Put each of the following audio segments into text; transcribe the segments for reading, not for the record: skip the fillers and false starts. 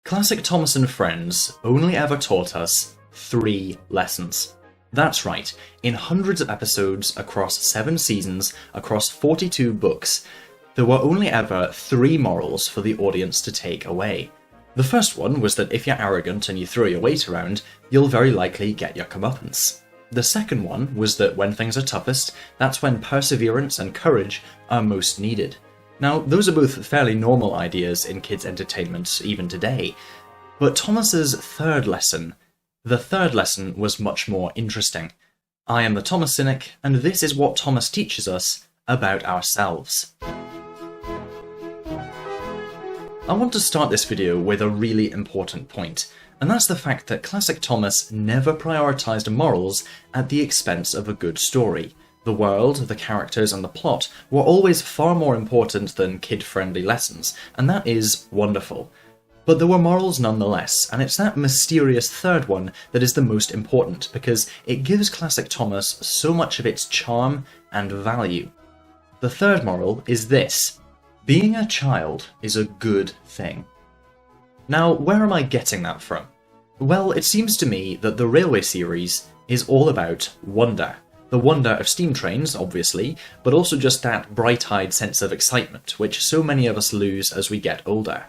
Classic Thomas and Friends only ever taught us 3 lessons. That's right, in hundreds of episodes, across 7 seasons, across 42 books, there were only ever 3 morals for the audience to take away. The first one was that if you're arrogant and you throw your weight around, you'll very likely get your comeuppance. The second one was that when things are toughest, that's when perseverance and courage are most needed. Now, those are both fairly normal ideas in kids' entertainment even today, but Thomas's third lesson, the third lesson was much more interesting. I am the Thomas Cynic, and this is what Thomas teaches us about ourselves. I want to start this video with a really important point, and that's the fact that Classic Thomas never prioritised morals at the expense of a good story. The world, the characters, and the plot were always far more important than kid-friendly lessons, and that is wonderful. But there were morals nonetheless, and it's that mysterious third one that is the most important, because it gives Classic Thomas so much of its charm and value. The third moral is this: being a child is a good thing. Now, where am I getting that from? Well, it seems to me that the Railway series is all about wonder. The wonder of steam trains, obviously, but also just that bright-eyed sense of excitement, which so many of us lose as we get older.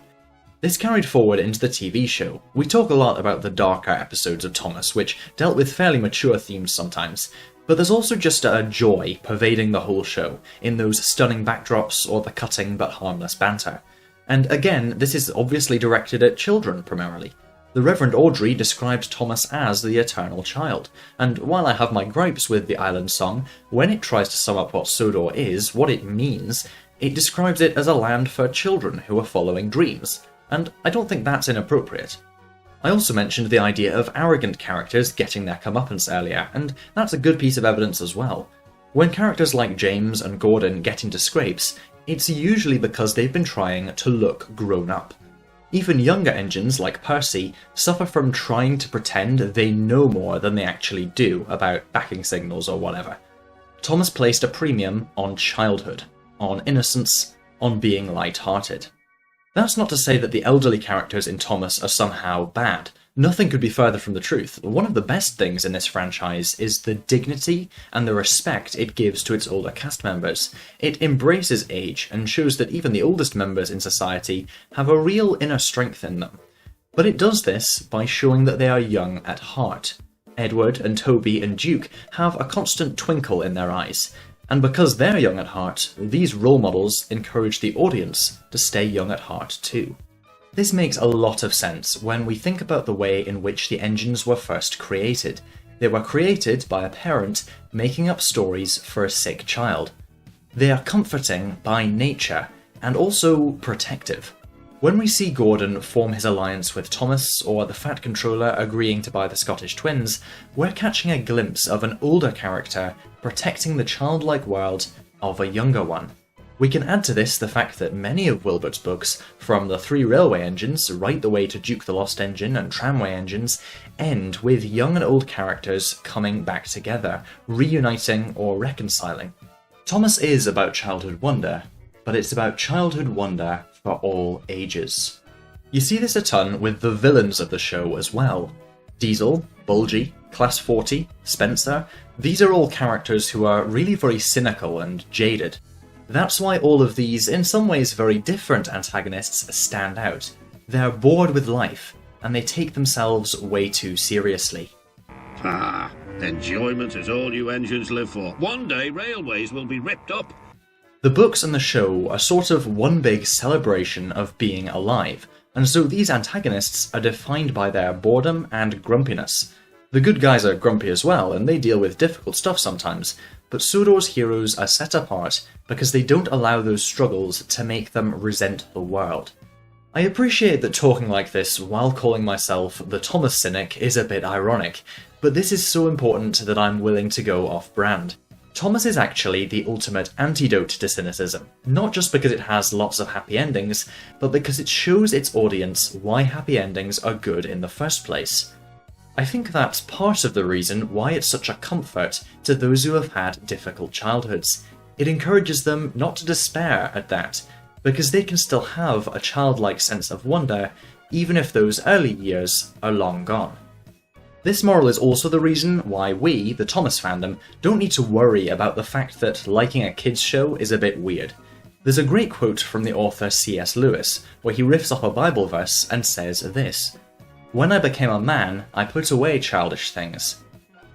This carried forward into the TV show. We talk a lot about the darker episodes of Thomas, which dealt with fairly mature themes sometimes, but there's also just a joy pervading the whole show, in those stunning backdrops or the cutting but harmless banter. And again, this is obviously directed at children primarily. The Reverend Audrey described Thomas as the eternal child, and while I have my gripes with the Island Song, when it tries to sum up what Sodor is, what it means, it describes it as a land for children who are following dreams, and I don't think that's inappropriate. I also mentioned the idea of arrogant characters getting their comeuppance earlier, and that's a good piece of evidence as well. When characters like James and Gordon get into scrapes, it's usually because they've been trying to look grown up. Even younger engines like Percy suffer from trying to pretend they know more than they actually do about backing signals or whatever. Thomas placed a premium on childhood, on innocence, on being light-hearted. That's not to say that the elderly characters in Thomas are somehow bad. Nothing could be further from the truth. One of the best things in this franchise is the dignity and the respect it gives to its older cast members. It embraces age and shows that even the oldest members in society have a real inner strength in them. But it does this by showing that they are young at heart. Edward and Toby and Duke have a constant twinkle in their eyes, and because they're young at heart, these role models encourage the audience to stay young at heart too. This makes a lot of sense when we think about the way in which the engines were first created. They were created by a parent making up stories for a sick child. They are comforting by nature, and also protective. When we see Gordon form his alliance with Thomas, or the Fat Controller agreeing to buy the Scottish twins, we're catching a glimpse of an older character protecting the childlike world of a younger one. We can add to this the fact that many of Wilbert's books, from the 3 railway engines right the way to Duke the Lost Engine and Tramway engines, end with young and old characters coming back together, reuniting or reconciling. Thomas is about childhood wonder, but it's about childhood wonder for all ages. You see this a ton with the villains of the show as well. Diesel, Bulgy, Class 40, Spencer, these are all characters who are really very cynical and jaded. That's why all of these, in some ways very different antagonists, stand out. They're bored with life, and they take themselves way too seriously. Ah, enjoyment is all you engines live for. One day railways will be ripped up. The books and the show are sort of one big celebration of being alive, and so these antagonists are defined by their boredom and grumpiness. The good guys are grumpy as well, and they deal with difficult stuff sometimes, but Sodor's heroes are set apart because they don't allow those struggles to make them resent the world. I appreciate that talking like this while calling myself the Thomas Cynic is a bit ironic, but this is so important that I'm willing to go off-brand. Thomas is actually the ultimate antidote to cynicism, not just because it has lots of happy endings, but because it shows its audience why happy endings are good in the first place. I think that's part of the reason why it's such a comfort to those who have had difficult childhoods. It encourages them not to despair at that, because they can still have a childlike sense of wonder, even if those early years are long gone. This moral is also the reason why we, the Thomas fandom, don't need to worry about the fact that liking a kids show is a bit weird. There's a great quote from the author C.S. Lewis, where he riffs off a Bible verse and says this: "When I became a man, I put away childish things,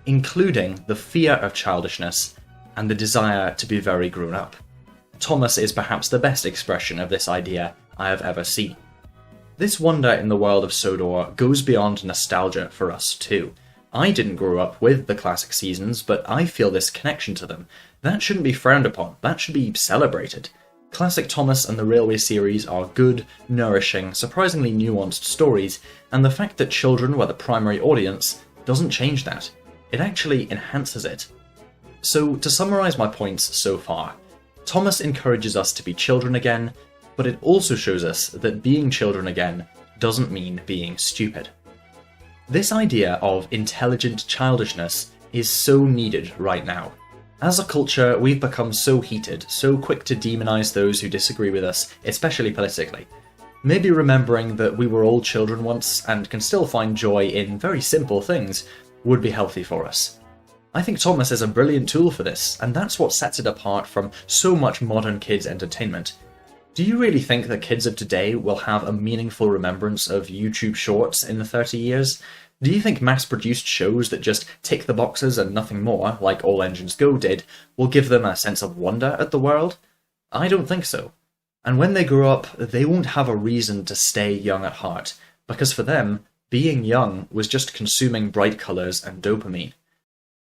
including the fear of childishness and the desire to be very grown up." Thomas is perhaps the best expression of this idea I have ever seen. This wonder in the world of Sodor goes beyond nostalgia for us too. I didn't grow up with the classic seasons, but I feel this connection to them. That shouldn't be frowned upon, that should be celebrated. Classic Thomas and the Railway series are good, nourishing, surprisingly nuanced stories, and the fact that children were the primary audience doesn't change that. It actually enhances it. So, to summarise my points so far, Thomas encourages us to be children again, but it also shows us that being children again doesn't mean being stupid. This idea of intelligent childishness is so needed right now. As a culture, we've become so heated, so quick to demonise those who disagree with us, especially politically. Maybe remembering that we were all children once and can still find joy in very simple things would be healthy for us. I think Thomas is a brilliant tool for this, and that's what sets it apart from so much modern kids' entertainment. Do you really think that kids of today will have a meaningful remembrance of YouTube Shorts in 30 years? Do you think mass-produced shows that just tick the boxes and nothing more, like All Engines Go did, will give them a sense of wonder at the world? I don't think so. And when they grow up, they won't have a reason to stay young at heart, because for them, being young was just consuming bright colours and dopamine.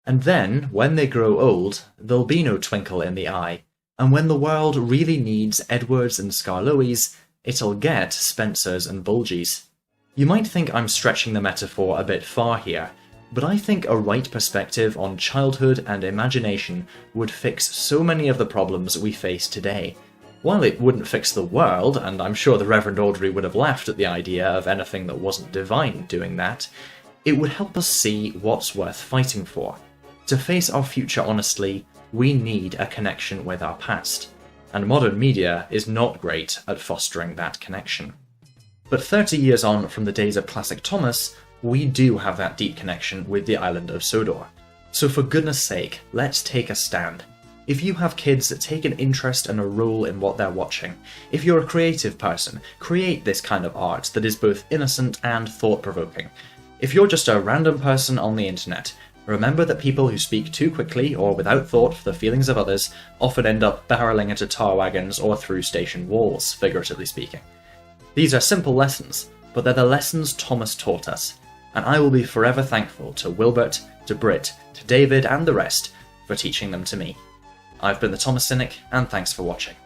And then, when they grow old, there'll be no twinkle in the eye. And when the world really needs Edwards and Skarlois, it'll get Spencers and Bulgies. You might think I'm stretching the metaphor a bit far here, but I think a right perspective on childhood and imagination would fix so many of the problems we face today. While it wouldn't fix the world, and I'm sure the Reverend Audrey would have laughed at the idea of anything that wasn't divine doing that, it would help us see what's worth fighting for. To face our future honestly, we need a connection with our past, and modern media is not great at fostering that connection. But 30 years on from the days of classic Thomas, we do have that deep connection with the island of Sodor. So for goodness sake, let's take a stand. If you have kids that take an interest and a role in what they're watching, if you're a creative person, create this kind of art that is both innocent and thought-provoking. If you're just a random person on the internet, remember that people who speak too quickly or without thought for the feelings of others often end up barreling into tar wagons or through station walls, figuratively speaking. These are simple lessons, but they're the lessons Thomas taught us, and I will be forever thankful to Wilbert, to Britt, to David and the rest for teaching them to me. I've been the Thomas Cynic, and thanks for watching.